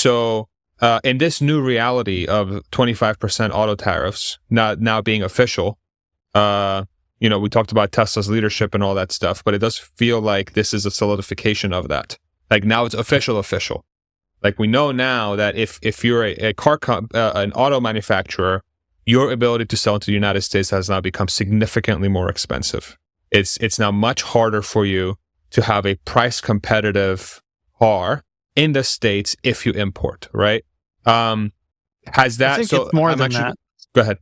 So in this new reality of 25% auto tariffs now being official, we talked about Tesla's leadership and all that stuff, but it does feel like this is a solidification of that. Like now it's official. Like we know now that if you're an auto manufacturer, your ability to sell into the United States has now become significantly more expensive. It's now much harder for you to have a price competitive car in the States if you import, right? Has that? I think it's more than that. Go ahead.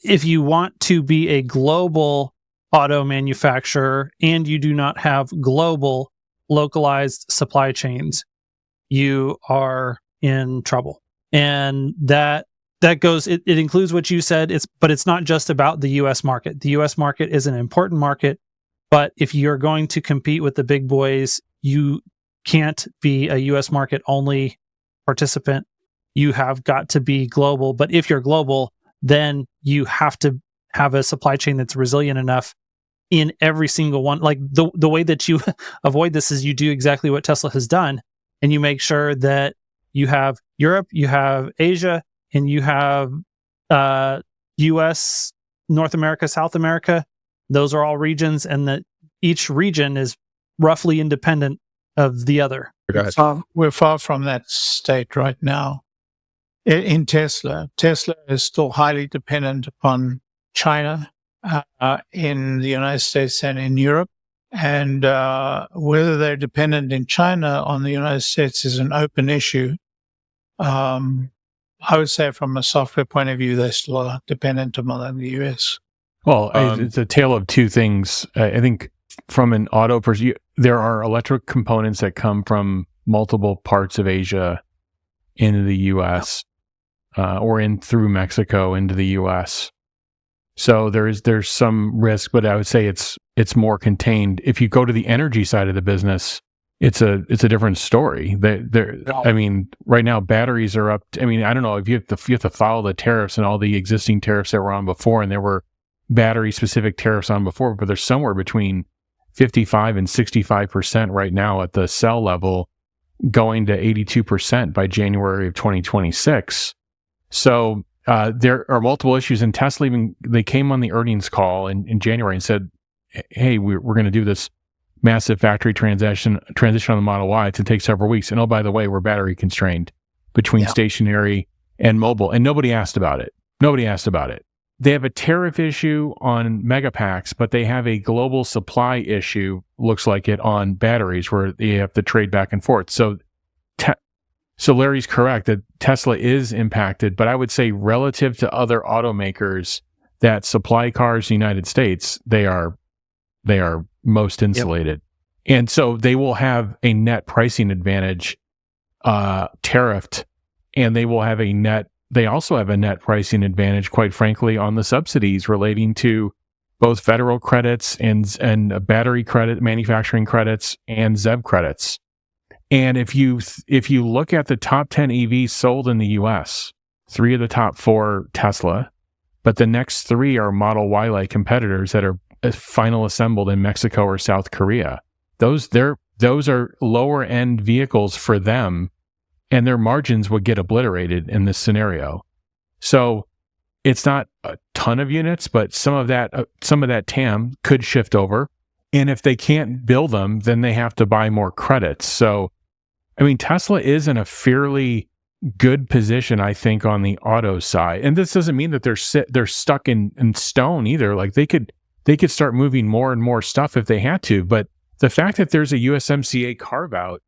If you want to be a global auto manufacturer and you do not have global localized supply chains, you are in trouble. And that goes, it includes what you said, but it's not just about the US market. The US market is an important market, but if you're going to compete with the big boys, you can't be a US market only participant. You have got to be global. But if you're global, then you have to have a supply chain that's resilient enough in every single one. Like the way that you avoid this is you do exactly what Tesla has done, and you make sure that you have Europe, you have Asia, and you have US, North America, South America. Those are all regions, and that each region is roughly independent of the other. We're far from that state right now. In Tesla is still highly dependent upon China in the United States and in Europe. And whether they're dependent in China on the United States is an open issue. I would say from a software point of view, they still are dependent on the US. Well, it's a tale of two things. I think from an auto perspective, there are electric components that come from multiple parts of Asia into the US, or in through Mexico into the US. So there's some risk, but I would say it's more contained. If you go to the energy side of the business, it's a different story. I mean, right now batteries are up. I mean, I don't know if you have to follow the tariffs and all the existing tariffs that were on before, and there were battery specific tariffs on before, but there's somewhere between 55 and 65% right now at the cell level, going to 82% by January of 2026. So there are multiple issues, and Tesla they came on the earnings call in January and said, "Hey, we're going to do this massive factory transition on the Model Y. It's going to take several weeks, and oh, by the way, we're battery constrained between stationary and mobile." And nobody asked about it. They have a tariff issue on megapacks, but they have a global supply issue, looks like it, on batteries where they have to trade back and forth. So Larry's correct that Tesla is impacted, but I would say relative to other automakers that supply cars in the United States, they are most insulated. Yep. And so they will have a net pricing advantage tariffed, and they also have a net pricing advantage, quite frankly, on the subsidies relating to both federal credits and battery credit, manufacturing credits, and ZEV credits. And if you look at the top 10 EVs sold in the US, 3 of the top 4 Tesla, but the next 3 are Model Y-like competitors that are final assembled in Mexico or South Korea. Those are lower end vehicles for them, and their margins would get obliterated in this scenario. So it's not a ton of units, but some of that TAM could shift over. And if they can't build them, then they have to buy more credits. So, I mean, Tesla is in a fairly good position, I think, on the auto side. And this doesn't mean that they're stuck in stone either. Like they could start moving more and more stuff if they had to. But the fact that there's a USMCA carve out,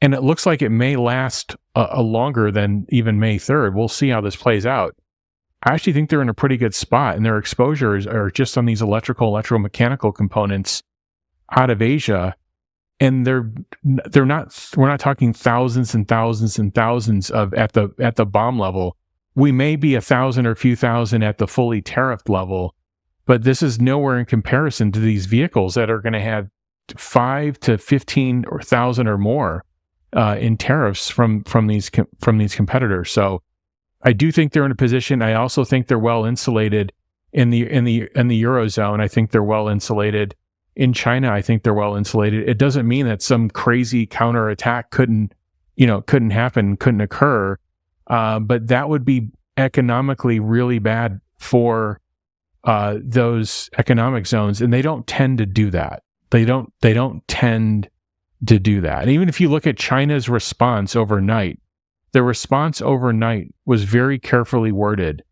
and it looks like it may last a longer than even May 3rd. We'll see how this plays out. I actually think they're in a pretty good spot, and their exposures are just on these electromechanical components out of Asia. And we're not talking thousands and thousands and thousands of at the BOM level. We may be 1,000 or a few thousand at the fully tariffed level, but this is nowhere in comparison to these vehicles that are going to have 5 to 15 or 1,000 or more in tariffs from these competitors. So I do think they're in a position. I also think they're well insulated in the Eurozone. I think they're well insulated in China. I think they're well insulated. It doesn't mean that some crazy counterattack couldn't couldn't happen, couldn't occur. But that would be economically really bad for those economic zones, and they don't tend to do that. They don't tend to do that. And even if you look at China's response overnight, the response overnight was very carefully worded,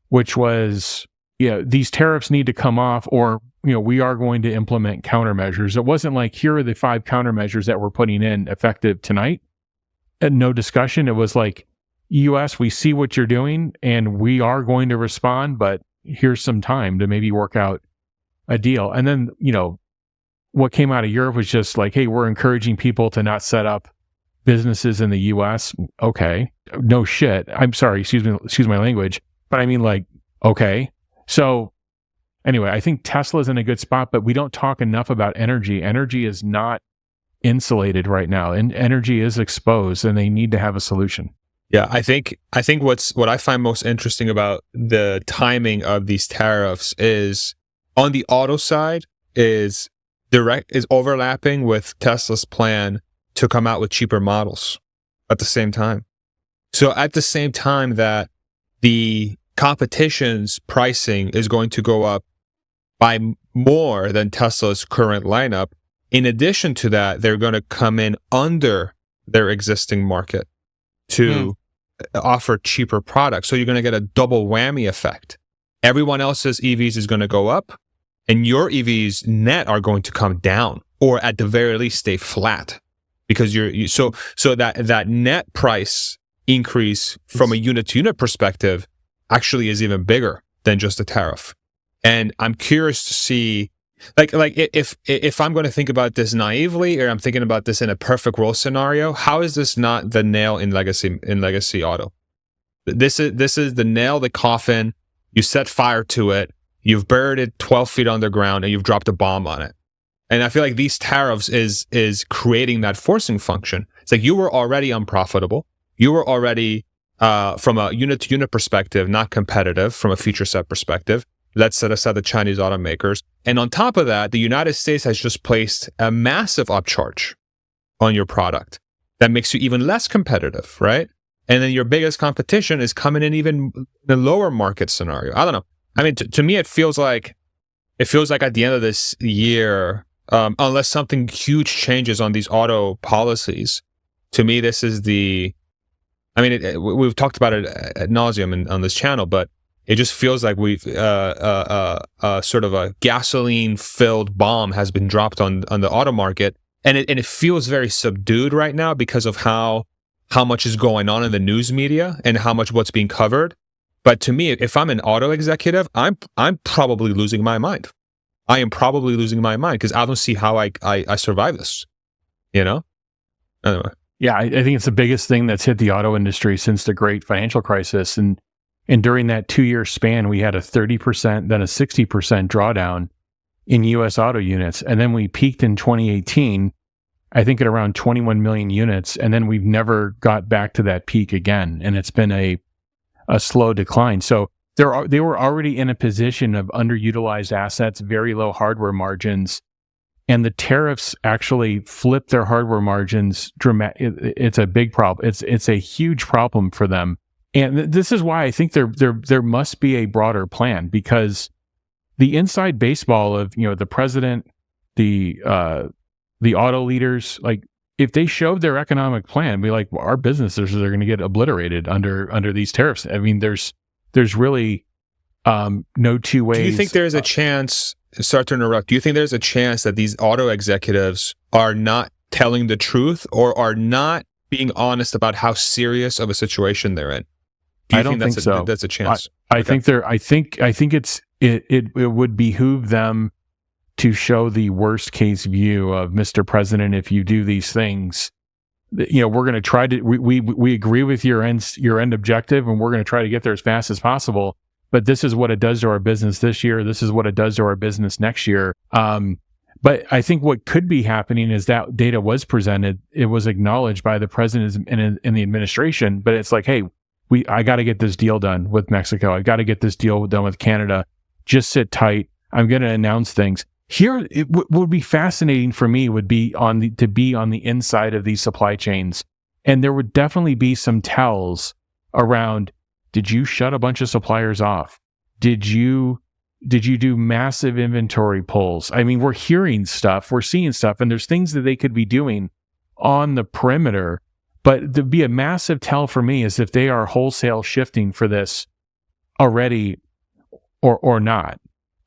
which was, these tariffs need to come off, or we are going to implement countermeasures. It wasn't like, here are the 5 countermeasures that we're putting in effective tonight, and no discussion. It was like, U.S., we see what you're doing, and we are going to respond, but here's some time to maybe work out a deal. And then, what came out of Europe was just like, hey, we're encouraging people to not set up businesses in the U.S. Okay, no shit. I'm sorry, excuse my language, but I mean, like, okay. So anyway, I think Tesla's in a good spot, but we don't talk enough about energy. Energy is not insulated right now, and energy is exposed, and they need to have a solution. Yeah, I think what I find most interesting about the timing of these tariffs is, on the auto side, is overlapping with Tesla's plan to come out with cheaper models at the same time. So at the same time that the competition's pricing is going to go up by more than Tesla's current lineup, in addition to that, they're going to come in under their existing market to offer cheaper products. So you're going to get a double whammy effect. Everyone else's EVs is going to go up, and your EVs net are going to come down, or at the very least stay flat, because so that net price increase from a unit to unit perspective actually is even bigger than just a tariff. And I'm curious to see, like if I'm going to think about this naively, or I'm thinking about this in a perfect world scenario, how is this not the nail in legacy auto? This is the nail, the coffin. You set fire to it. You've buried it 12 feet underground, and you've dropped a bomb on it. And I feel like these tariffs is creating that forcing function. It's like, you were already unprofitable. You were already, from a unit to unit perspective, not competitive from a feature set perspective. Let's set aside the Chinese automakers. And on top of that, the United States has just placed a massive upcharge on your product that makes you even less competitive, right? And then your biggest competition is coming in even the lower market scenario. I don't know. I mean, to me, it feels like at the end of this year, unless something huge changes on these auto policies, to me, this is we've talked about it ad nauseum on this channel, but it just feels like we've sort of a gasoline-filled bomb has been dropped on the auto market, and it feels very subdued right now because of how much is going on in the news media and how much what's being covered. But to me, if I'm an auto executive, I'm probably losing my mind. I am probably losing my mind because I don't see how I survive this. Anyway. Yeah, I think it's the biggest thing that's hit the auto industry since the great financial crisis. And during that 2-year span, we had a 30%, then a 60% drawdown in U.S. auto units. And then we peaked in 2018, I think at around 21 million units. And then we've never got back to that peak again. And it's been a slow decline. So they were already in a position of underutilized assets, very low hardware margins. And the tariffs actually flipped their hardware margins dramatically. It's a big problem. It's a huge problem for them. And this is why I think there must be a broader plan, because the inside baseball of the president, the auto leaders, like, if they showed their economic plan, be like, well, our businesses are going to get obliterated under these tariffs. I mean, there's really no two ways. Do you think there's a chance? Sorry to interrupt. Do you think there's a chance that these auto executives are not telling the truth, or are not being honest about how serious of a situation they're in? I don't think so. That's a chance. I think it would behoove them to show the worst case view of, Mr. President, if you do these things, we're going to try to. We agree with your end objective, and we're going to try to get there as fast as possible. But this is what it does to our business this year. This is what it does to our business next year. But I think what could be happening is that data was presented. It was acknowledged by the president and the administration. But it's like, hey, I got to get this deal done with Mexico. I got to get this deal done with Canada. Just sit tight. I'm going to announce things. Here, what would be fascinating for me would be to be on the inside of these supply chains And there would definitely be some tells around, did you shut a bunch of suppliers off? Did you do massive inventory pulls? I mean, we're hearing stuff, we're seeing stuff, and there's things that they could be doing on the perimeter. But to be a massive tell for me is if they are wholesale shifting for this already or not.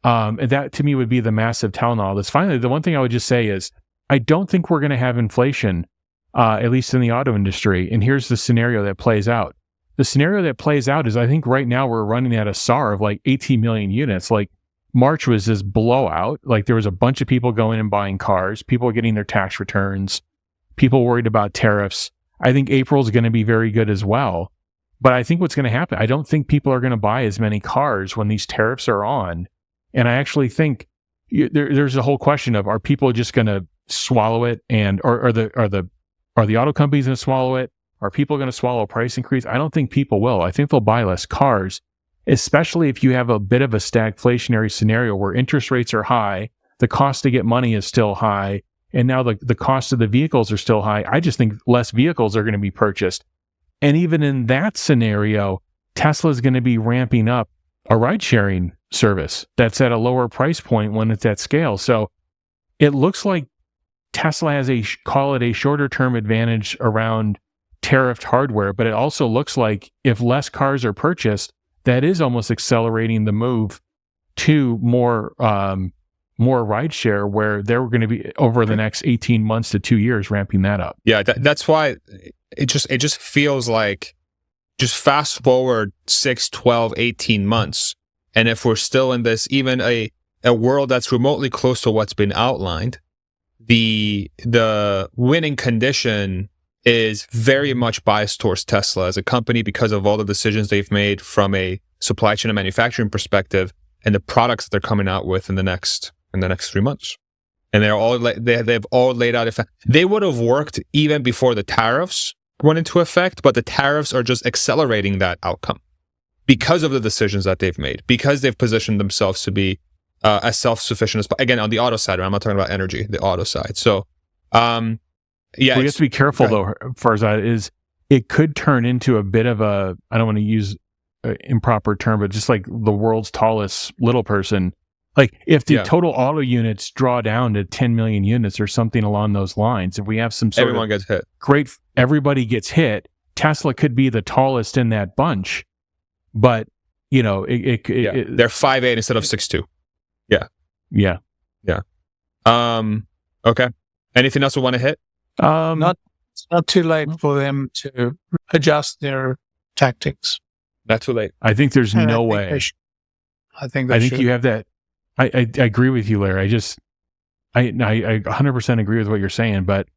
And that to me would be the massive tell in all this. Finally, the one thing I would just say is I don't think we're going to have inflation, at least in the auto industry. And here's the scenario that plays out. The scenario that plays out is I think right now we're running at a SAR of like 18 million units. Like March was this blowout. Like there was a bunch of people going and buying cars, people getting their tax returns, people worried about tariffs. I think April's going to be very good as well. But I think what's going to happen, I don't think people are going to buy as many cars when these tariffs are on. And I actually think there's a whole question of, are people just going to swallow it, and are the auto companies going to swallow it? Are people going to swallow a price increase? I don't think people will. I think they'll buy less cars, especially if you have a bit of a stagflationary scenario where interest rates are high, the cost to get money is still high, and now the cost of the vehicles are still high. I just think less vehicles are going to be purchased. And even in that scenario, Tesla is going to be ramping up a ride-sharing service that's at a lower price point when it's at scale. So it looks like Tesla has call it a shorter-term advantage around tariffed hardware, but it also looks like if less cars are purchased, that is almost accelerating the move to more rideshare, where they're going to be over the next 18 months to 2 years ramping that up. Yeah, that's why it just feels like just fast forward 6, 12, 18 months. And if we're still in this, even a world that's remotely close to what's been outlined, the winning condition is very much biased towards Tesla as a company because of all the decisions they've made from a supply chain and manufacturing perspective, and the products that they're coming out with in the next 3 months. And they've all laid out. If they would have worked even before the tariffs went into effect, but the tariffs are just accelerating that outcome because of the decisions that they've made, because they've positioned themselves to be as self-sufficient as, again, on the auto side. I'm not talking about energy, the auto side. So, yeah, we have to be careful though, Farzad, is it could turn into a bit of a, I don't want to use an improper term, but just like the world's tallest little person. Like if the total auto units draw down to 10 million units or something along those lines, if we have some sort everyone gets hit. Great, everybody gets hit. Tesla could be the tallest in that bunch, but you know, they're 5'8" instead of 6'2". Yeah. Okay. Anything else we want to hit? It's not too late for them to adjust their tactics. Not too late. I think there's no way. I think you have that. I agree with you, Larry. I 100% agree with what you're saying, but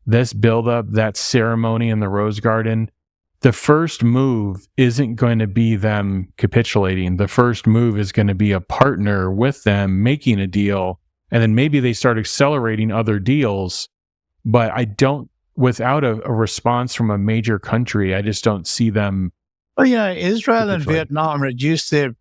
this buildup, that ceremony in the Rose Garden, the first move isn't going to be them capitulating. The first move is going to be a partner with them making a deal, and then maybe they start accelerating other deals. But I don't, without a response from a major country, I just don't see them. Well, Israel and Vietnam reduced their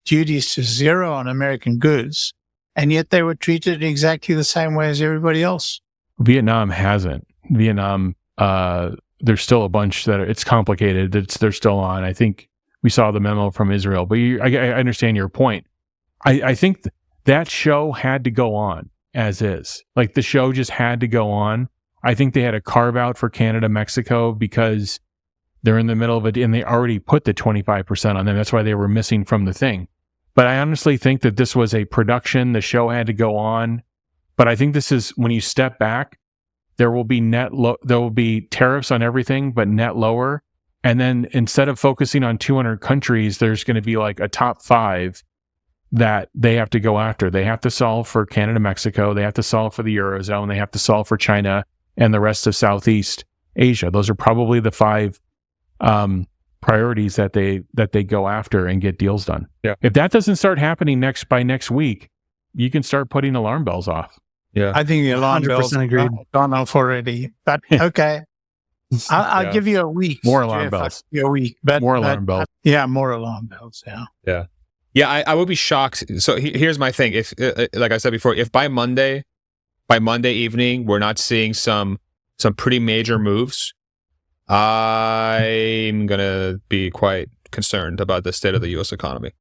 duties to zero on American goods, and yet they were treated exactly the same way as everybody else. Vietnam hasn't. Vietnam, there's still a bunch that it's complicated. They're still on. I think we saw the memo from Israel, but I understand your point. I think that show had to go on as is. Like the show just had to go on. I think they had a carve out for Canada, Mexico, because they're in the middle of it and they already put the 25% on them. That's why they were missing from the thing. But I honestly think that this was a production. The show had to go on. But I think this is, when you step back, there will be there will be tariffs on everything, but net lower. And then instead of focusing on 200 countries, there's going to be like a top 5 that they have to go after. They have to solve for Canada, Mexico. They have to solve for the Eurozone. They have to solve for China and the rest of Southeast Asia. Those are probably the 5 priorities that they go after and get deals done. Yeah. If that doesn't start happening by next week, you can start putting alarm bells off. Yeah, I think the alarm bells agreed. have gone off already. But okay, I'll give you a week. More alarm bells. A week, but more alarm bells. Yeah, more alarm bells. Yeah. I would be shocked. So here's my thing. If, like I said before, if by Monday evening we're not seeing some some pretty major moves, I'm going to be quite concerned about the state of the U.S. economy.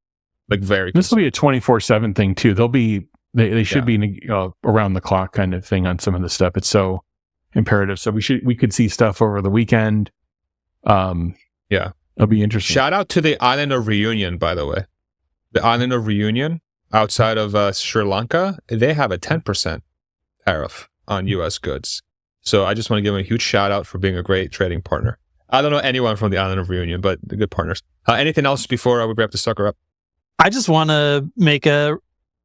Like very This will concerned. be a 24/7 thing too. They should be around the clock kind of thing on some of the stuff. It's so imperative. So we could see stuff over the weekend. It'll be interesting. Shout out to the island of Reunion, by the way. The island of Reunion outside of Sri Lanka, they have a 10% tariff on U.S. goods. So I just want to give them a huge shout out for being a great trading partner. I don't know anyone from the island of Reunion, but they're good partners. Anything else before we wrap the sucker up? I just want to make a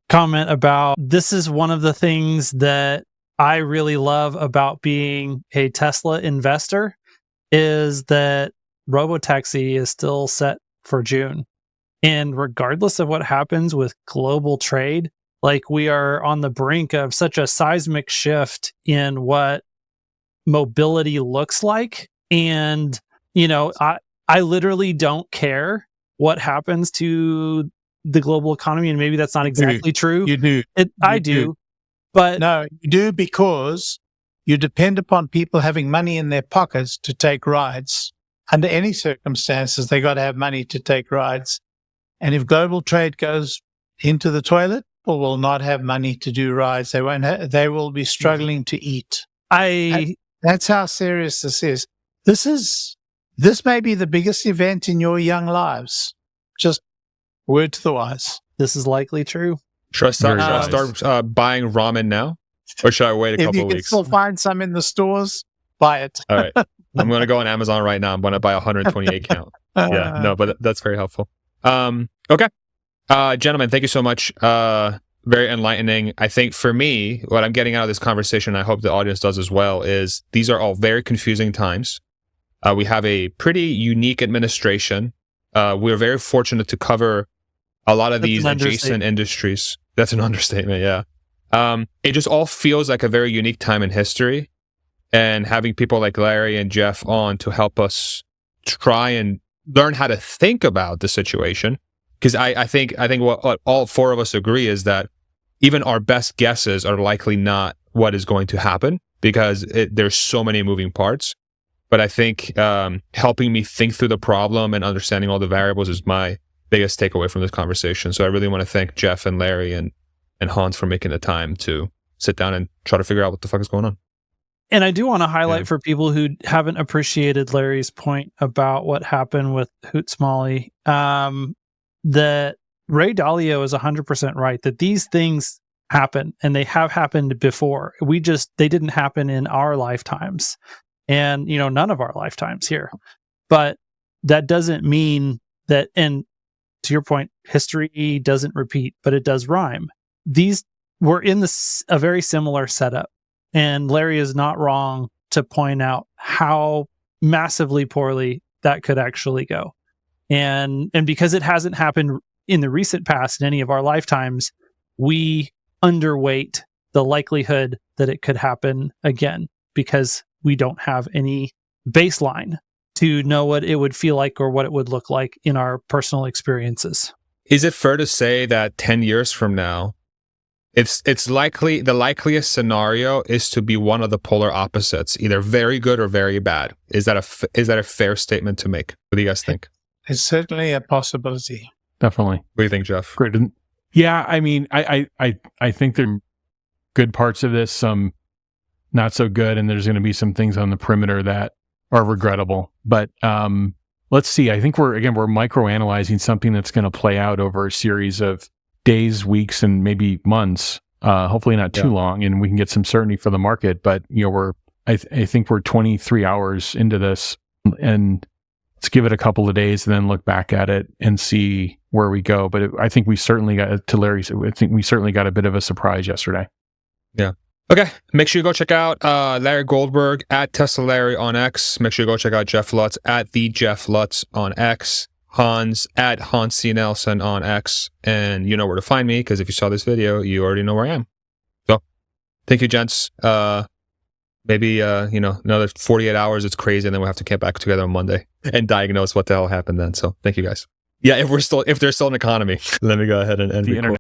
comment about this is one of the things that I really love about being a Tesla investor is that Robotaxi is still set for June. And regardless of what happens with global trade, like we are on the brink of such a seismic shift in what mobility looks like. And, I literally don't care what happens to the global economy. And maybe that's not exactly true. You do. I do. But no, you do because you depend upon people having money in their pockets to take rides. Under any circumstances, they got to have money to take rides. And if global trade goes into the toilet, people will not have money to do rides. They won't. They will be struggling to eat. That's how serious this is. This may be the biggest event in your young lives. Just word to the wise. This is likely true. Should I start buying ramen now? Or should I wait a couple If you of can weeks? still find some in the stores, buy it. All right. I'm going to go on Amazon right now. I'm going to buy 128 count. Yeah, no, but that's very helpful. Okay. Gentlemen, thank you so much. Very enlightening. I think for me, what I'm getting out of this conversation, I hope the audience does as well, is these are all very confusing times. We have a pretty unique administration. We're very fortunate to cover a lot of these adjacent industries. That's an understatement, yeah. It just all feels like a very unique time in history. And having people like Larry and Jeff on to help us try and learn how to think about the situation. Because I think what all four of us agree is that even our best guesses are likely not what is going to happen because there's so many moving parts. But I think helping me think through the problem and understanding all the variables is my biggest takeaway from this conversation. So I really want to thank Jeff and Larry and Hans for making the time to sit down and try to figure out what the fuck is going on. And I do want to highlight for people who haven't appreciated Larry's point about what happened with Hoot Smalley, that Ray Dalio is 100% right, that these things happen and they have happened before. They didn't happen in our lifetimes and, none of our lifetimes here. But that doesn't mean that, and to your point, history doesn't repeat, but it does rhyme. These were in a very similar setup. And Larry is not wrong to point out how massively poorly that could actually go. And because it hasn't happened in the recent past in any of our lifetimes, we underweight the likelihood that it could happen again because we don't have any baseline to know what it would feel like or what it would look like in our personal experiences. Is it fair to say that 10 years from now, it's likely the likeliest scenario is to be one of the polar opposites, either very good or very bad? Is that a fair statement to make? What do you guys think? It's certainly a possibility. Definitely. What do you think, Jeff? Great. Yeah, I mean, I think there are good parts of this, some not so good, and there's going to be some things on the perimeter that are regrettable. But let's see. I think we're microanalyzing something that's going to play out over a series of days, weeks, and maybe months. Hopefully not too long, and we can get some certainty for the market. But I think we're 23 hours into this, and let's give it a couple of days and then look back at it and see where we go. But I think we certainly got, to Larry's, I think we certainly got a bit of a surprise yesterday. Yeah. Okay. Make sure you go check out Larry Goldberg at Tesla Larry on X. Make sure you go check out Jeff Lutz at the Jeff Lutz on X. Hans at Hans C. Nelson on X. And you know where to find me, because if you saw this video, you already know where I am. So, thank you, gents. Maybe, another 48 hours, it's crazy, and then we'll have to get back together on Monday and diagnose what the hell happened then. So, thank you, guys. Yeah, if there's still an economy, let me go ahead and record.